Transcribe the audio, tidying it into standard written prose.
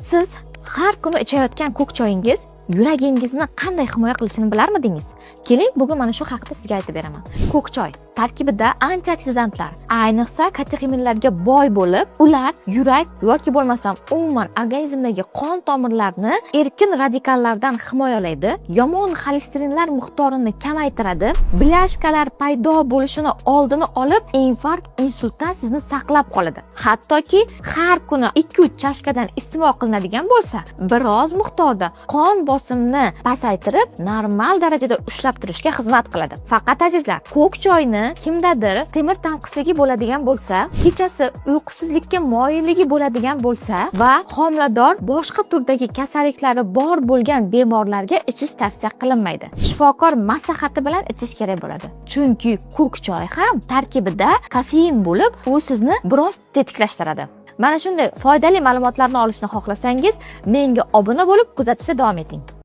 Siz har kuni ichayotgan ko'k choyingiz yuragingizni qanday himoya qilishini bilarmidingiz? Keling, bugun mana shu haqida sizga aytib beraman. Ko'k choy tarkibida antioksidantlar, ayniqsa katexinlarga boy bo'lib, ular yurak yoki bo'lmasam umuman organizmdagi qon tomirlarini erkin radikallardan himoyalaydi, yomon xolesterinlar miqdorini kamaytiradi, blyashkalar paydo bo'lishini oldini olib, infarkt, insultdan sizni saqlab qoladi. Hattoki har kuni 2-3 chashkadan iste'mol qilinadigan bo'lsa, biroz miqdorda qon bosimni pasaytirib, normal darajada ushlab turishga xizmat qiladi. Faqat azizlar, ko'k choyni kimdadir temir tanqisligi bo'ladigan bo'lsa, kechasi uyqusizlikka moyilligi bo'ladigan bo'lsa va homilador boshqa turdagi kasalliklari bor bo'lgan bemorlarga ichish tavsiya qilinmaydi. Shifokor maslahati bilan ichish kerak bo'ladi. Chunki ko'k choy ham tarkibida kofein bo'lib, u sizni biroz tetiklashtiradi. Mana shunday foydali ma'lumotlarni olishni xohlasangiz, menga obuna bo'lib, kuzatishda davom eting.